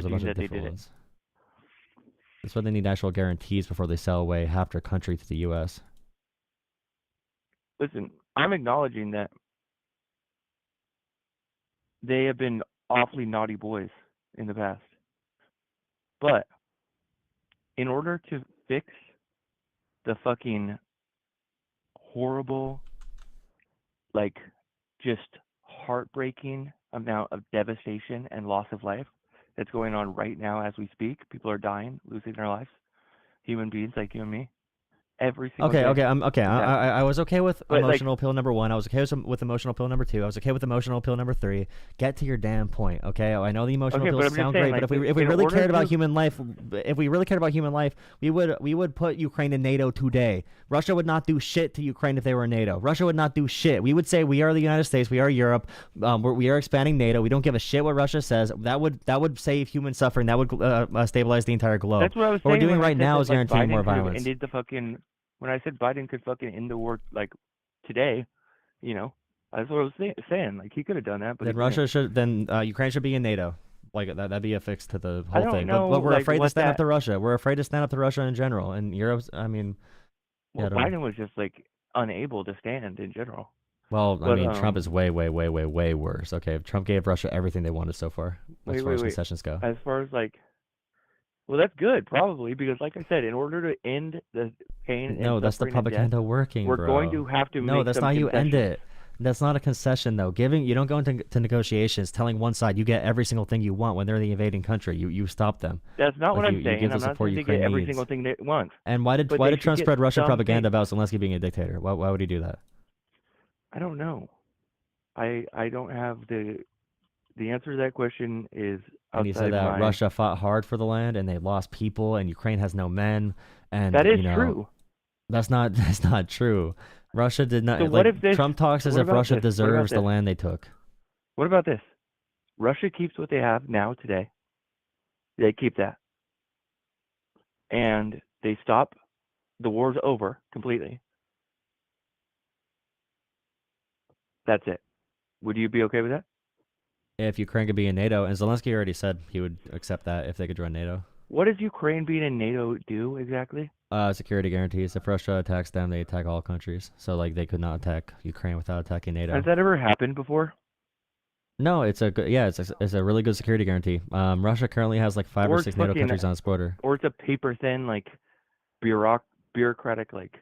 There's a being bunch of that they different did it. ones. That's why they need actual guarantees before they sell away half their country to the U.S. Listen, I'm acknowledging that they have been awfully naughty boys in the past. But in order to fix the fucking horrible, like, just heartbreaking amount of devastation and loss of life that's going on right now as we speak, people are dying, losing their lives, human beings like you and me, every single Okay, day. okay, I'm okay. It's happening. I was okay with But like, emotional pill number 1. I was okay with emotional pill number 2. I was okay with emotional pill number 3. Get to your damn point, okay? I know the emotional okay, but pills I'm just sound saying, great, like, but if we in really order cared about to, human life, we would put Ukraine in NATO today. Russia would not do shit to Ukraine if they were in NATO. Russia would not do shit. We would say we are the United States, we are Europe, we are expanding NATO. We don't give a shit what Russia says. That would save human suffering. That would stabilize the entire globe. that's what I was What we're saying doing when I right said now that, is like, guaranteeing Biden more could have violence. ended the fucking, when I said Biden could fucking end the war, like, today, you know, that's what I was saying. Like, he could have done that, but he Then didn't. Ukraine should be in NATO. Like that'd be a fix to the I whole don't thing. know, But we're like, afraid to what stand up that, to Russia. We're afraid to stand up to Russia in general. And Europe, I mean, yeah, I well, don't know. Biden was just, like, unable to stand in general. Well, I But, mean, Trump is way, way, way, way, way worse. Okay, Trump gave Russia everything they wanted so far, as far as wait. concessions go. As far as, like, well, that's good, probably, because, like I said, in order to end the pain and No, that's the suffering and death, propaganda working, we're going bro. to have to No, make that's some not how you end concessions. it. That's not a concession, though. You don't go into negotiations telling one side you get every single thing you want when they're the invading country. You stop them. That's not what Like I'm you saying. give the I'm not support saying they Ukraine get every needs. single thing they want, And why but did they should Trump get spread Russian something. propaganda about Zelensky being a dictator? Why would he do that? I don't know. I don't have the answer to that question is And he said outside that my. Russia fought hard for the land and they lost people and Ukraine has no men and That is true. that's not true. Russia did So not what like if this? Trump talks So as what if about Russia this? What about deserves the this? land they took. What about this? Russia keeps what they have now today. They keep that, and they stop. The war's over completely. That's it. Would you be okay with that? If Ukraine could be in NATO, and Zelensky already said he would accept that if they could join NATO. What does Ukraine being in NATO do exactly? Security guarantees. If Russia attacks them, they attack all countries. So like they could not attack Ukraine without attacking NATO. Has that ever happened before? No, it's a good, yeah, it's a really good security guarantee. Russia currently has like 5 or Or 6 it's NATO fucking, countries on its border. or it's a paper thin, like, bureaucratic, like,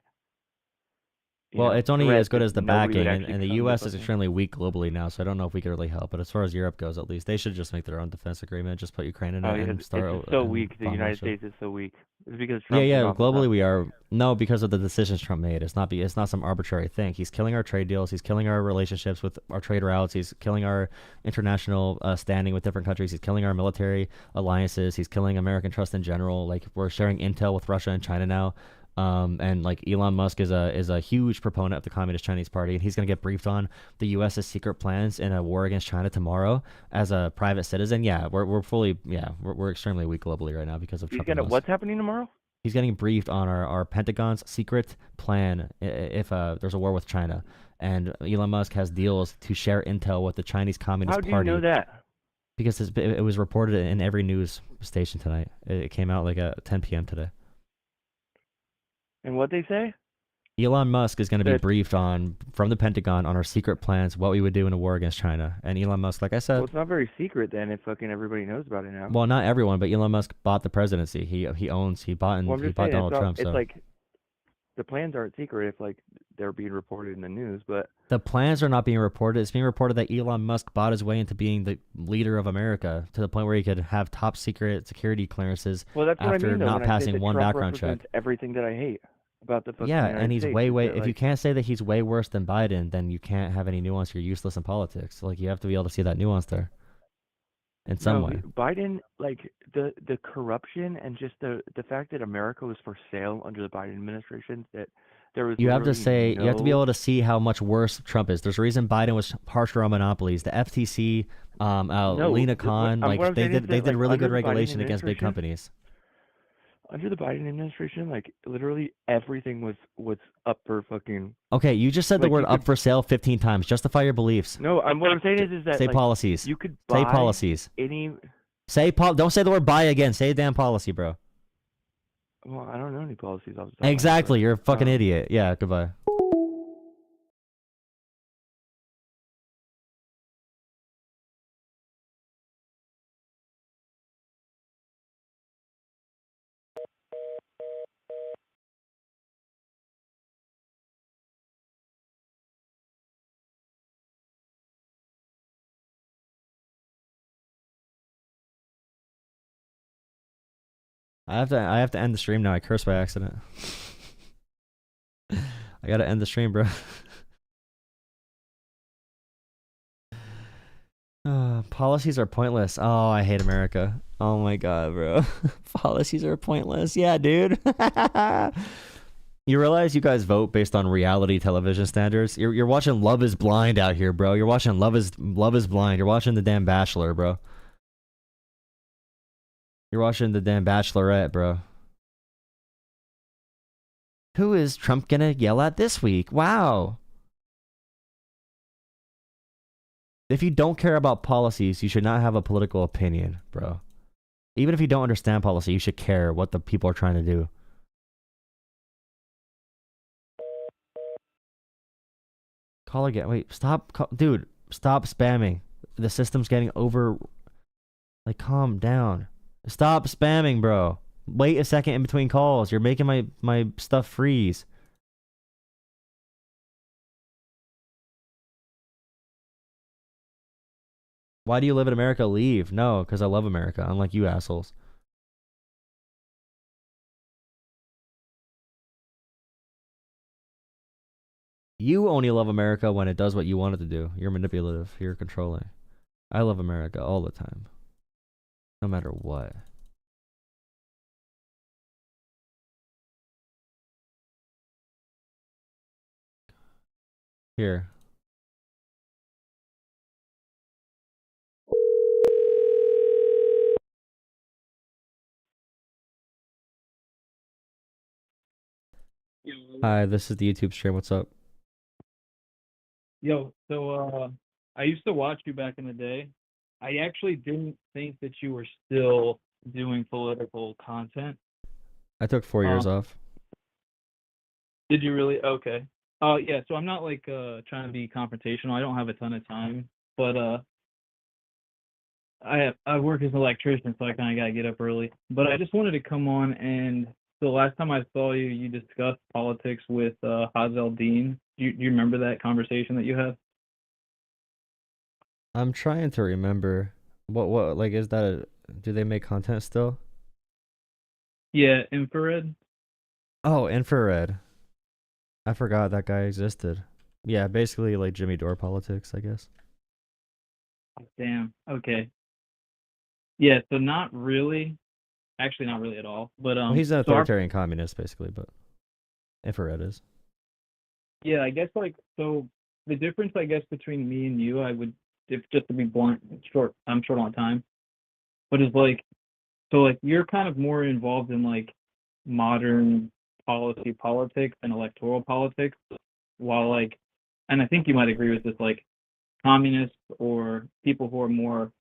Well, it's only threat as good that as the nobody would backing, actually and the come to U.S. is fucking. extremely weak globally now, so I don't know if we could really help. But as far as Europe goes, at least, they should just make their own defense agreement, just put Ukraine in Oh it yeah, and it's start just so and weak. The bomb United Russia. States is so weak. It's because Yeah, Trump's in yeah, office globally now. we are. No, because of the decisions Trump made. It's not some arbitrary thing. He's killing our trade deals. He's killing our relationships with our trade routes. He's killing our international standing with different countries. He's killing our military alliances. He's killing American trust in general. Like we're sharing intel with Russia and China now. And like Elon Musk is a huge proponent of the Communist Chinese Party, and he's going to get briefed on the U.S.'s secret plans in a war against China tomorrow as a private citizen. Yeah, we're extremely weak globally right now because of He's Trump. gonna. What's happening tomorrow? He's getting briefed on our Pentagon's secret plan if there's a war with China, and Elon Musk has deals to share intel with the Chinese Communist How do you Party know that? because it was reported in every news station tonight. It came out like at 10 p.m. today. And what they say? Elon Musk is going to be That, briefed on from the Pentagon on our secret plans, what we would do in a war against China. And Elon Musk, like I well, said, it's not very secret then if fucking everybody knows about it now. well, not everyone, but Elon Musk bought the presidency. He bought Well, I'm he just bought saying Donald Trump. it's So like the plans aren't secret if like they're being reported in the news, but the plans are not being reported. It's being reported that Elon Musk bought his way into being the leader of America to the point where he could have top secret security clearances well, that's what I after mean though not when I say passing that one Trump background check. represents everything that I hate about the fucking Yeah, United and he's States. way Is that, if you like, can't say that he's way worse than Biden, then you can't have any nuance. You're useless in politics. Like you have to be able to see that nuance there in some no, way. Biden, like the corruption and just the fact that America was for sale under the Biden administration, that there was You have to literally say you have to be no. able to see how much worse Trump is. There's a reason Biden was harsher on monopolies. The FTC, No, Lena Khan, what like I'm saying is they that, did like, really under good the Biden regulation against big administration, companies. under the Biden administration, like literally everything was up for fucking. Okay, you just said the Like word you "up could. for sale" 15 times. Justify your beliefs. No, what I'm saying is that Say like policies. you could Say buy policies. any. Don't say the word buy again. Say damn policy, bro. Well, I don't know any policies off the top of my head, Exactly. but, You're a fucking idiot. Yeah. Goodbye. I have to end the stream now. I cursed by accident. I gotta end the stream, bro. Policies are pointless. Oh, I hate America. Oh my god, bro. Policies are pointless. Yeah, dude. You realize you guys vote based on reality television standards? You're watching Love is Blind out here, bro. You're watching Love is Blind. You're watching the damn Bachelor, bro. You're watching the damn Bachelorette, bro. Who is Trump gonna yell at this week? Wow. If you don't care about policies, you should not have a political opinion, bro. Even if you don't understand policy, you should care what the people are trying to do. Call again. Wait, stop. Dude, stop spamming. The system's getting over. Like, calm down. Stop spamming, bro. Wait a second in between calls. You're making my stuff freeze. Why do you live in America? Leave. No, because I love America, unlike you assholes. You only love America when it does what you want it to do. You're manipulative. You're controlling. I love America all the time. No matter what. Here. Hi, this is the YouTube stream. What's up? Yo, so I used to watch you back in the day. I actually didn't think that you were still doing political content. I took 4 years off. Did you really? Okay. Yeah, so I'm not like trying to be confrontational. I don't have a ton of time, but I work as an electrician, so I kind of got to get up early. But I just wanted to come on, and the last time I saw you, you discussed politics with Hazel Dean. Do you remember that conversation that you had? I'm trying to remember. What like is that do they make content still? Yeah, infrared. Oh, infrared. I forgot that guy existed. Yeah, basically like Jimmy Dore politics, I guess. Damn. Okay. Yeah, so not really. Actually, not really at all. But Well, he's an so authoritarian communist, basically, but infrared is. yeah, I guess like so the difference I guess between me and you, I would if just to be blunt, I'm short on time. But it's like so like you're kind of more involved in like modern policy politics and electoral politics, while like and I think you might agree with this, like communists or people who are more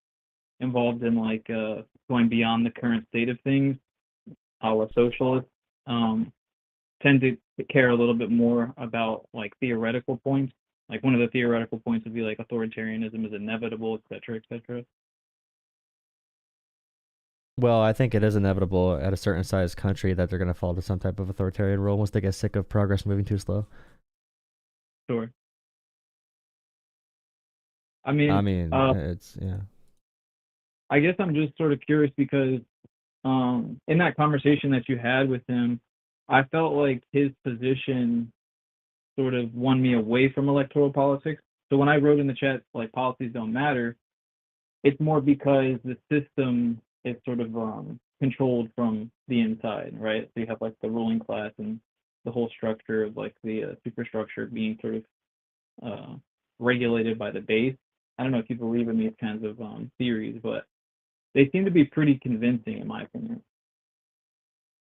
involved in like going beyond the current state of things, a la socialists, tend to care a little bit more about like theoretical points. Like one of the theoretical points would be like authoritarianism is inevitable, et cetera, et cetera. Well, I think it is inevitable at a certain size country that they're going to fall to some type of authoritarian rule once they get sick of progress moving too slow. Sure. I mean, it's yeah. I guess I'm just sort of curious because in that conversation that you had with him, I felt like his position sort of won me away from electoral politics. So when I wrote in the chat, like, policies don't matter, it's more because the system is sort of controlled from the inside, right? So you have like the ruling class and the whole structure of like the superstructure being sort of regulated by the base. I don't know if you believe in these kinds of theories, but they seem to be pretty convincing in my opinion.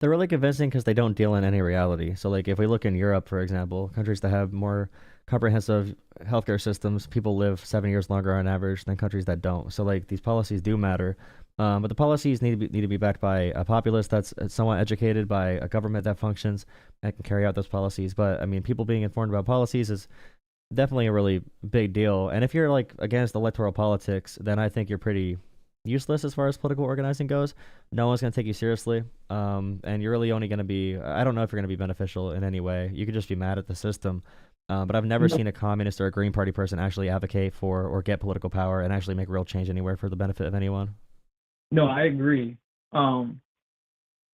They're really convincing because they don't deal in any reality. So, like, if we look in Europe, for example, countries that have more comprehensive healthcare systems, people live 7 years longer on average than countries that don't. So, like, these policies do matter, But the policies need to be backed by a populace that's somewhat educated, by a government that functions and can carry out those policies. But I mean, people being informed about policies is definitely a really big deal. And if you're like against electoral politics, then I think you're pretty useless as far as political organizing goes. No one's going to take you seriously. And you're really only going to be, I don't know if you're going to be beneficial in any way. You could just be mad at the system. But I've never seen a communist or a Green Party person actually advocate for or get political power and actually make real change anywhere for the benefit of anyone. No, I agree.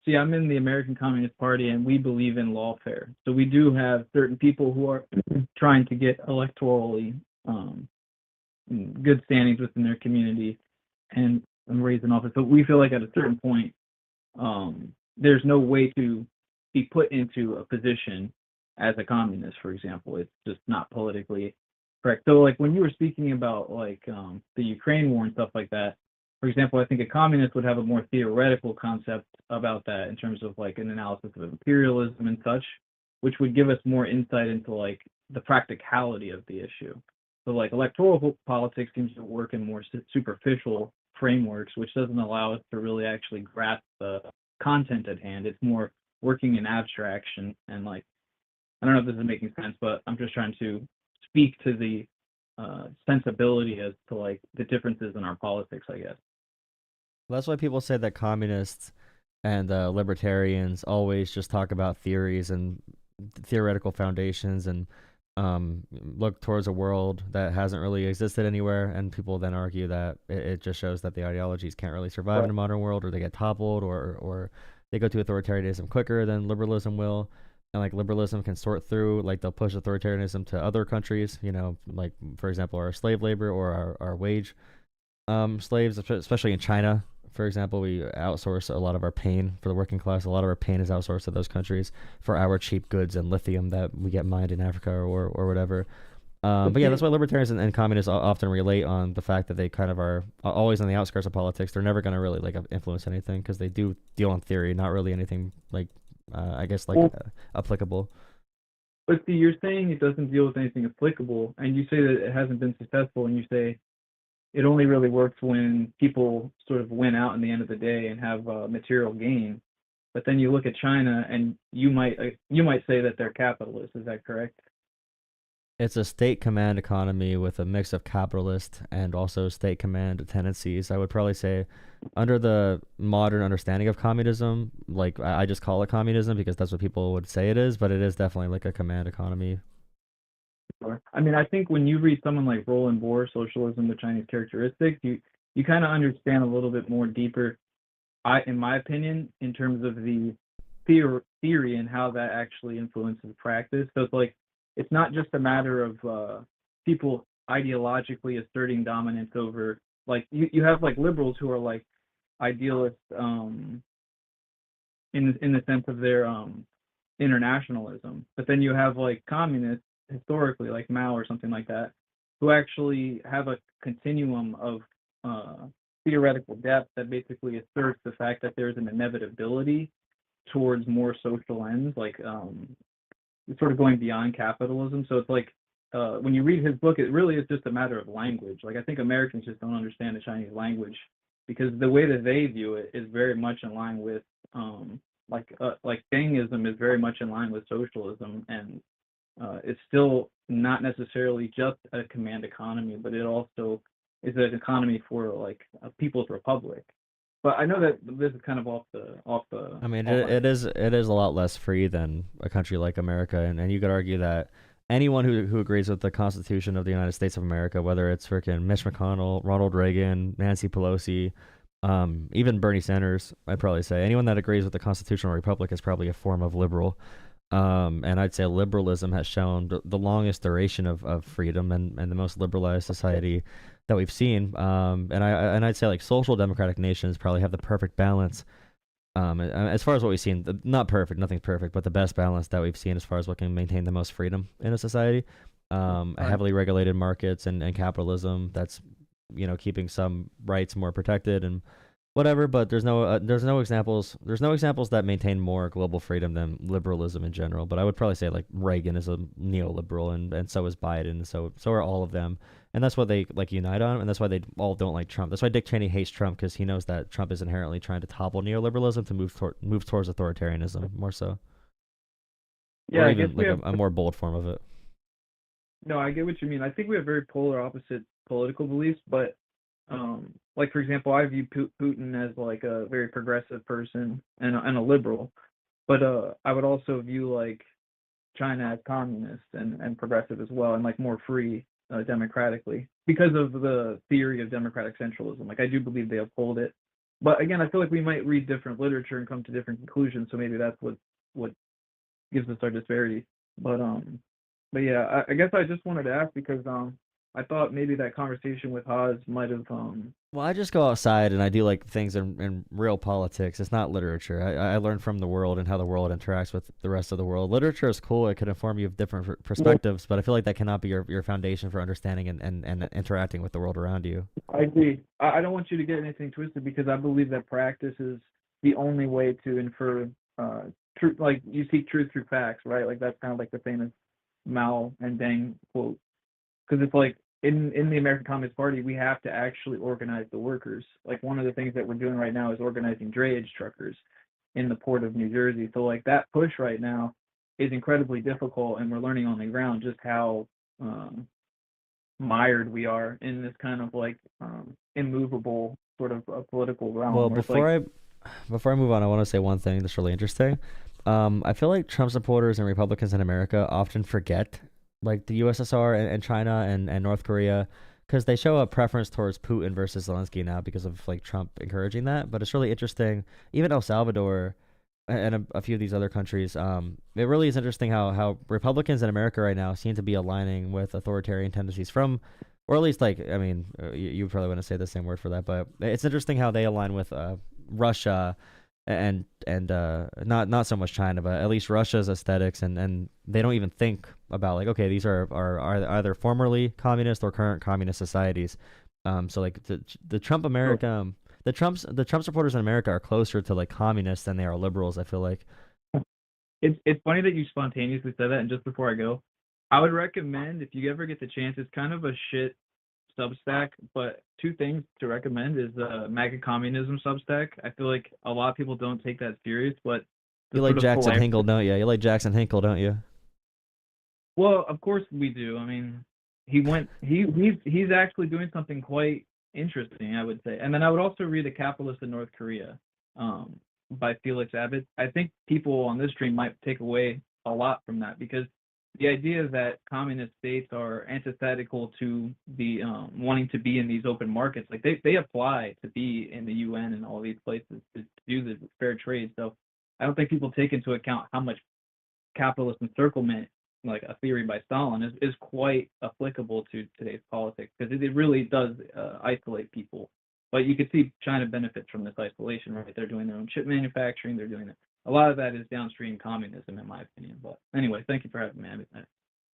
See, I'm in the American Communist Party, and we believe in lawfare. So we do have certain people who are trying to get electorally good standings within their community and raised in office. But we feel like at a certain point, there's no way to be put into a position as a communist, for example. It's just not politically correct. So, like, when you were speaking about, like, the Ukraine war and stuff like that, for example, I think a communist would have a more theoretical concept about that in terms of like an analysis of imperialism and such, which would give us more insight into like the practicality of the issue. So like electoral politics seems to work in more superficial frameworks, which doesn't allow us to really actually grasp the content at hand. It's more working in abstraction, and like, I don't know if this is making sense, but I'm just trying to speak to the sensibility as to like the differences in our politics, I guess. Well, that's why people say that communists and libertarians always just talk about theories and theoretical foundations and look towards a world that hasn't really existed anywhere. And people then argue that it just shows that the ideologies can't really survive in a modern world, or they get toppled, or they go to authoritarianism quicker than liberalism will. And like liberalism can sort through, like they'll push authoritarianism to other countries, you know, like for example, our slave labor or our wage slaves, especially in China. For example, we outsource a lot of our pain for the working class. A lot of our pain is outsourced to those countries for our cheap goods and lithium that we get mined in Africa or whatever. But yeah, that's why libertarians and communists often relate on the fact that they kind of are always on the outskirts of politics. They're never going to really like influence anything because they do deal in theory, not really anything like, I guess, like applicable. But see, you're saying it doesn't deal with anything applicable, and you say that it hasn't been successful, and you say it only really works when people sort of win out in the end of the day and have material gain. But then you look at China, and you might say that they're capitalists. Is that correct? It's a state command economy with a mix of capitalist and also state command tendencies. I would probably say, under the modern understanding of communism, like I just call it communism because that's what people would say it is, but it is definitely like a command economy. I mean, I think when you read someone like Roland Bohr, Socialism, the Chinese Characteristics, you kind of understand a little bit more deeper, in my opinion, in terms of the theory and how that actually influences practice. So it's like, it's not just a matter of people ideologically asserting dominance over, like, you have like liberals who are like idealists in the sense of their internationalism, but then you have like communists historically, like Mao or something like that, who actually have a continuum of theoretical depth that basically asserts the fact that there's an inevitability towards more social ends, like it's sort of going beyond capitalism. So it's like when you read his book, it really is just a matter of language. Like, I think Americans just don't understand the Chinese language because the way that they view it is very much in line with like Dengism is very much in line with socialism, and it's still not necessarily just a command economy, but it also is an economy for like a people's republic. But I know that this is kind of off the. I mean, it is a lot less free than a country like America, and you could argue that anyone who agrees with the Constitution of the United States of America, whether it's freaking Mitch McConnell, Ronald Reagan, Nancy Pelosi, even Bernie Sanders, I'd probably say anyone that agrees with the constitutional republic is probably a form of liberal. And I'd say liberalism has shown the longest duration of freedom and the most liberalized society that we've seen. And I'd say like social democratic nations probably have the perfect balance. As far as what we've seen, not perfect, nothing's perfect, but the best balance that we've seen as far as what can maintain the most freedom in a society. Heavily regulated markets and capitalism that's, you know, keeping some rights more protected and whatever. But there's no examples that maintain more global freedom than liberalism in general. But I would probably say like Reagan is a neoliberal, and so is Biden, and so are all of them, and that's what they like unite on, and that's why they all don't like Trump. That's why Dick Cheney hates Trump, because he knows that Trump is inherently trying to topple neoliberalism to move towards authoritarianism more so, Yeah, or I guess even we like have. a more bold form of it. No, I get what you mean. I think we have very polar opposite political beliefs, but like for example, I view Putin as like a very progressive person and a liberal, but I would also view like China as communist and progressive as well, and like more free democratically because of the theory of democratic centralism. Like I do believe they uphold it, but again, I feel like we might read different literature and come to different conclusions. So maybe that's what gives us our disparity. But yeah, I guess I just wanted to ask because I thought maybe that conversation with Haas might have Well, I just go outside and I do like things in real politics. It's not literature. I learn from the world and how the world interacts with the rest of the world. Literature is cool. It can inform you of different well, perspectives, but I feel like that cannot be your foundation for understanding and interacting with the world around you. I agree. I don't want you to get anything twisted because I believe that practice is the only way to infer truth. Like you seek truth through facts, right? Like that's kind of like the famous Mao and Deng quote. Because it's like in the American Communist Party, we have to actually organize the workers. Like one of the things that we're doing right now is organizing drayage truckers in the port of New Jersey. So like that push right now is incredibly difficult, and we're learning on the ground just how um, mired we are in this kind of like immovable sort of political realm Well, where it's like before I move on, I want to say one thing that's really interesting. I feel like Trump supporters and Republicans in America often forget like the USSR and China and North Korea, because they show a preference towards Putin versus Zelensky now because of like Trump encouraging that. But it's really interesting. Even El Salvador and a few of these other countries, it really is interesting how Republicans in America right now seem to be aligning with authoritarian tendencies from, or at least like, I mean, you probably wouldn't say the same word for that, but it's interesting how they align with Russia and not so much China, but at least Russia's aesthetics, and they don't even think about like, okay, these are either formerly communist or current communist societies. So like the Trump America, the Trump supporters in America are closer to like communists than they are liberals, I feel like. it's funny that you spontaneously said that. And just before I go, I would recommend if you ever get the chance, it's kind of a shit Substack, but two things to recommend is MAGA Communism Substack. I feel like a lot of people don't take that serious, but the You like sort of Jackson polarity. Hinkle, don't you? You like Jackson Hinkle, don't you? Well, of course we do. I mean, he's actually doing something quite interesting, I would say. And then I would also read The Capitalist in North Korea, by Felix Abbott. I think people on this stream might take away a lot from that because the idea that communist states are antithetical to the wanting to be in these open markets, like they apply to be in the UN and all these places to do the fair trade. So I don't think people take into account how much capitalist encirclement, like a theory by Stalin, is quite applicable to today's politics because it really does isolate people. But you could see China benefits from this isolation, right? They're doing their own chip manufacturing. They're doing it. A lot of that is downstream communism, in my opinion. But anyway, thank you for having me. I don't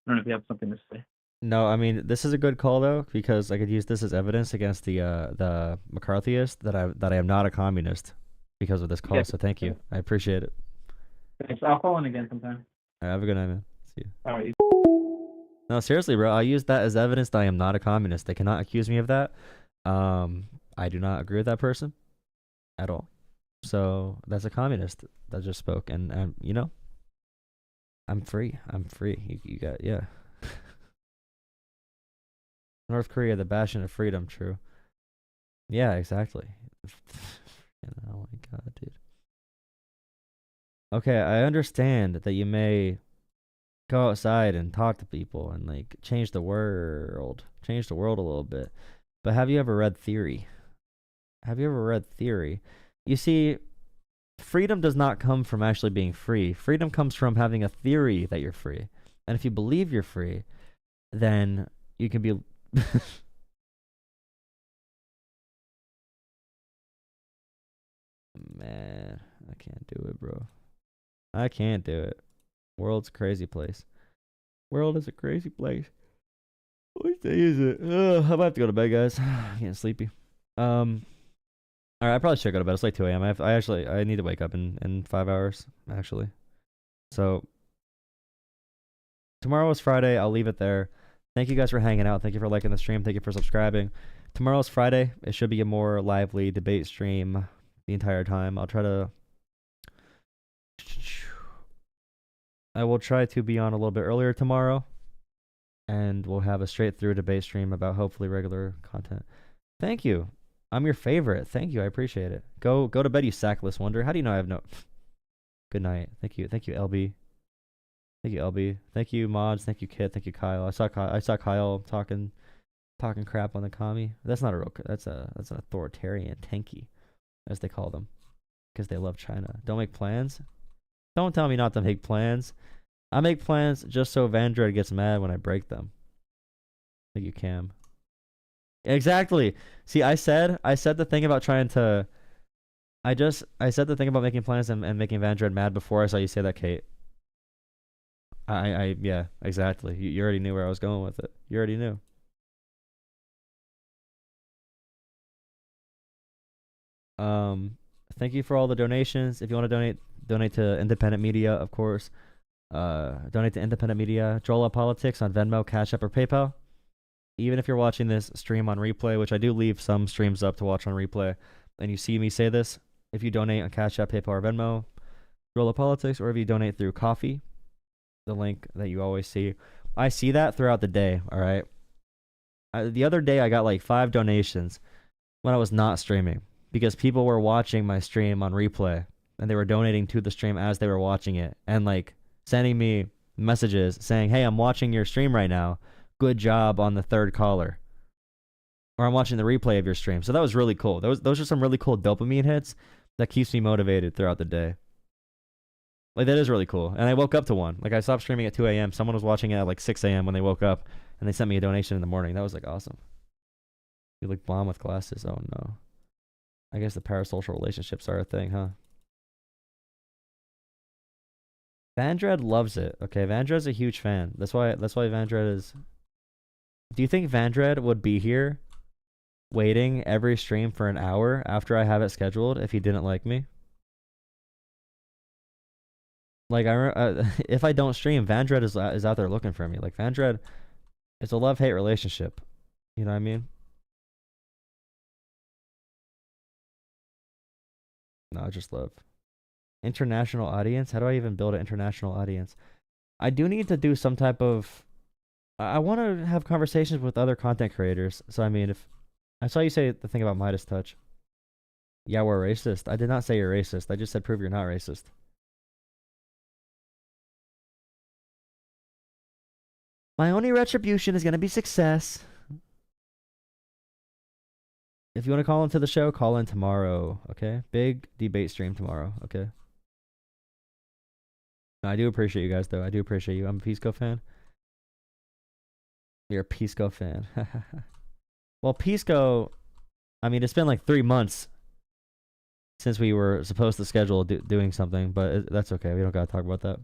know if you have something to say. No, I mean this is a good call though, because I could use this as evidence against the McCarthyist that I am not a communist because of this call. Yeah, So thank you, I appreciate it. thanks. I'll call in again sometime. All right, have a good night, man. See you. All right. No, seriously, bro. I use that as evidence that I am not a communist. They cannot accuse me of that. I do not agree with that person at all. So that's a communist that just spoke, and you know, I'm free. I'm free. You got yeah. North Korea, the bastion of freedom. True. Yeah, exactly. Oh my god, dude. Okay, I understand that you may go outside and talk to people and like change the world a little bit. But have you ever read theory? Have you ever read theory? You see, freedom does not come from actually being free. Freedom comes from having a theory that you're free. And if you believe you're free, then you can be man, I can't do it, bro. I can't do it. World's a crazy place. World is a crazy place. What day is it? I'm about to go to bed, guys. I'm getting sleepy. Um, All right, I probably should go to bed. It's like 2 a.m. I need to wake up in 5 hours actually. So tomorrow is Friday. I'll leave it there. Thank you guys for hanging out. Thank you for liking the stream. Thank you for subscribing. Tomorrow's Friday. It should be a more lively debate stream the entire time. I will try to be on a little bit earlier tomorrow, and we'll have a straight through debate stream about hopefully regular content. Thank you. I'm your favorite. Thank you. I appreciate it. Go to bed, you sackless wonder. How do you know I have no... Good night. Thank you. Thank you, LB. Thank you, LB. Thank you, Mods. Thank you, Kit. Thank you, Kyle. I saw Kyle talking crap on the commie. That's not a real... That's an authoritarian tanky, as they call them, because they love China. Don't make plans. Don't tell me not to make plans. I make plans just so Vandred gets mad when I break them. Thank you, Cam. Exactly. See, I said the thing about trying to... I said the thing about making plans and making Vandred mad before I saw you say that, Kate. Yeah, exactly. You already knew where I was going with it. You already knew. Thank you for all the donations. If you want to donate to independent media, of course. Donate to independent media. Jolah Politics on Venmo, Cash App, or PayPal. Even if you're watching this stream on replay, which I do leave some streams up to watch on replay, and you see me say this, if you donate on Cash App, PayPal, or Venmo, Jolah Politics, or if you donate through Coffee, the link that you always see, I see that throughout the day. All right. The other day I got like 5 donations when I was not streaming because people were watching my stream on replay and they were donating to the stream as they were watching it and like sending me messages saying, "Hey, I'm watching your stream right now. Good job on the 3rd caller." Or I'm watching the replay of your stream. So that was really cool. Those are some really cool dopamine hits that keeps me motivated throughout the day. Like, that is really cool. And I woke up to one. Like, I stopped streaming at 2 a.m. Someone was watching it at like 6 a.m. when they woke up, and they sent me a donation in the morning. That was like awesome. You look bomb with glasses. Oh no. I guess the parasocial relationships are a thing, huh? Vandred loves it. Okay, Vandred's a huge fan. That's why Vandred is... Do you think Vandred would be here waiting every stream for an hour after I have it scheduled if he didn't like me? Like, if I don't stream, Vandred is out there looking for me. Like, Vandred, it's a love-hate relationship. You know what I mean? No, I just love. International audience? How do I even build an international audience? I do need to do some type of... I want to have conversations with other content creators. So, I mean, if... I saw you say the thing about Midas Touch. Yeah, we're racist. I did not say you're racist. I just said prove you're not racist. My only retribution is going to be success. If you want to call into the show, call in tomorrow, okay? Big debate stream tomorrow, okay? No, I do appreciate you guys, though. I do appreciate you. I'm a Pisco fan. You're a Pisco fan. Well, Pisco, I mean, it's been like 3 months since we were supposed to schedule doing something, but that's okay. We don't got to talk about that.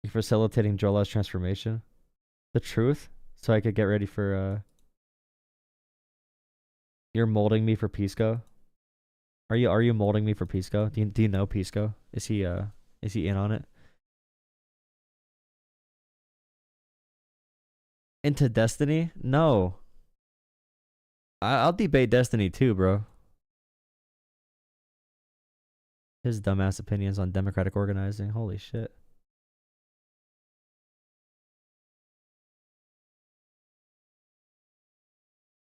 You're facilitating Jolah's transformation. The truth? So I could get ready for, You're molding me for Pisco? Are you molding me for Pisco? Do you know Pisco? Is he in on it? Into Destiny? No. I'll debate Destiny too, bro. His dumbass opinions on democratic organizing. Holy shit.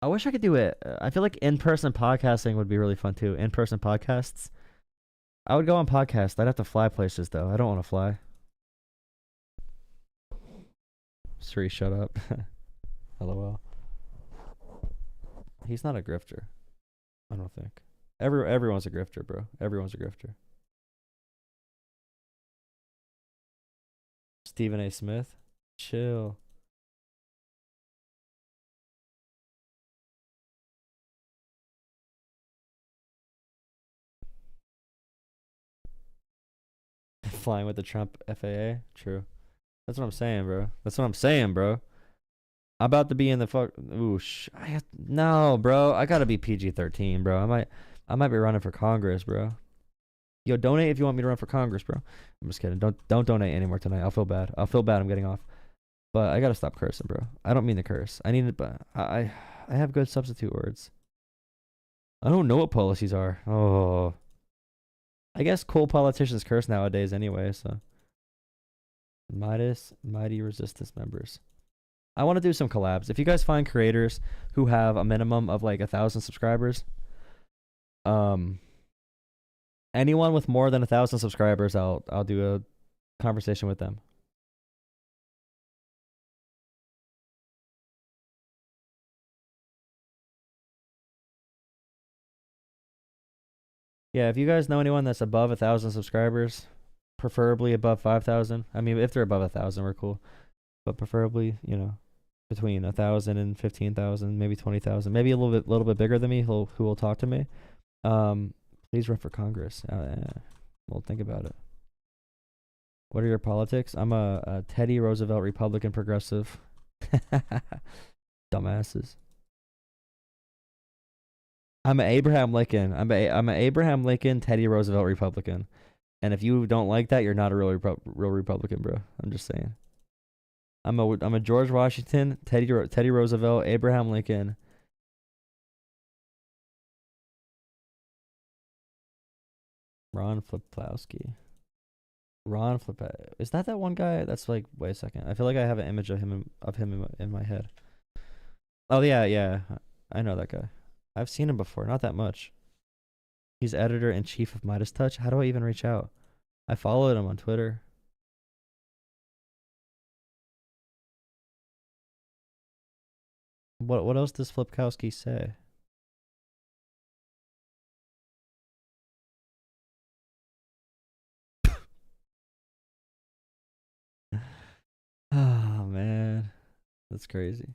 I wish I could do it. I feel like in-person podcasting would be really fun too. In-person podcasts. I would go on podcast. I'd have to fly places though. I don't want to fly. Siri, shut up. LOL. He's not a grifter. I don't think. Everyone's a grifter, bro. Everyone's a grifter. Stephen A. Smith. Chill. Flying with the Trump FAA. True. That's what I'm saying, bro. That's what I'm saying, bro. I'm about to be in the fuck. No, bro. I gotta be PG-13, bro. I might be running for Congress, bro. Yo, donate if you want me to run for Congress, bro. I'm just kidding. Don't donate anymore tonight. I'll feel bad. I'm getting off. But I gotta stop cursing, bro. I don't mean to curse. I need to, but I have good substitute words. I don't know what policies are. Oh. I guess cool politicians curse nowadays anyway, so. Mighty Resistance members. I want to do some collabs. If you guys find creators who have a minimum of like 1,000 subscribers, anyone with more than 1,000 subscribers, I'll do a conversation with them. Yeah, if you guys know anyone that's above 1,000 subscribers, preferably above 5,000. I mean, if they're above 1,000, we're cool. But preferably, you know, between 1,000 and 15,000, maybe 20,000, maybe a little bit bigger than me, who will talk to me. Please run for Congress. Well, think about it. What are your politics? I'm a Teddy Roosevelt Republican progressive. Dumbasses. I'm an Abraham Lincoln. I'm an Abraham Lincoln, Teddy Roosevelt Republican. And if you don't like that, you're not a real Republican, bro. I'm just saying. I'm a George Washington, Teddy Roosevelt, Abraham Lincoln. Ron Fliplowski. Is that one guy? That's like, wait a second. I feel like I have an image of him in my head. Oh yeah. I know that guy. I've seen him before, not that much. He's editor-in-chief of Midas Touch. How do I even reach out? I followed him on Twitter. What else does Flipkowski say? Oh man, that's crazy.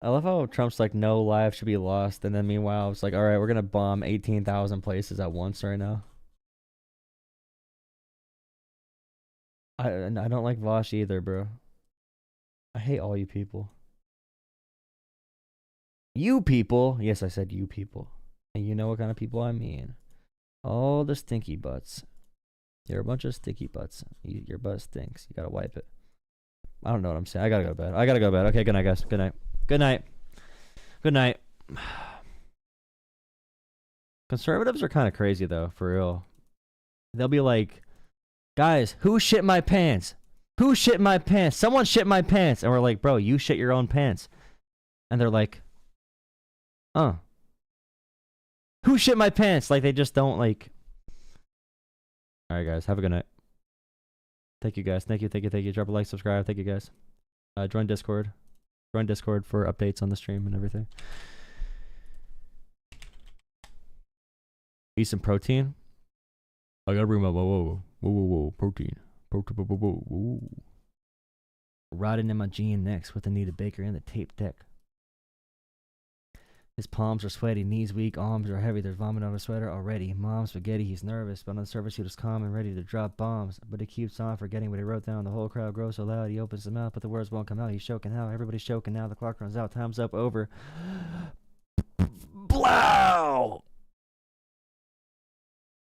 I love how Trump's like, no life should be lost, and then meanwhile it's like, all right, we're gonna bomb 18,000 places at once right now. I don't like Vaush either, bro. I hate all you people. You people, yes, I said you people, and you know what kind of people I mean. All the stinky butts. You're a bunch of sticky butts. Your butt stinks. You gotta wipe it. I don't know what I'm saying. I gotta go to bed. Okay, good night, guys. Good night. Conservatives are kind of crazy, though, for real. They'll be like, guys, who shit my pants? Who shit my pants? Someone shit my pants. And we're like, bro, you shit your own pants. And they're like, who shit my pants? Like, they just don't, like... All right, guys. Have a good night. Thank you, guys. Thank you. Drop a like, subscribe. Thank you, guys. Join Discord. Join Discord for updates on the stream and everything. Eat some protein. I gotta bring my whoa, protein. Riding in my GNX with Anita Baker and the tape deck. His palms are sweaty, knees weak, arms are heavy. There's vomit on his sweater already. Mom's spaghetti, he's nervous, but on the surface he was calm and ready to drop bombs. But he keeps on forgetting what he wrote down. The whole crowd grows so loud, he opens his mouth, but the words won't come out. He's choking out. Everybody's choking now. The clock runs out. Time's up. Over. Blow!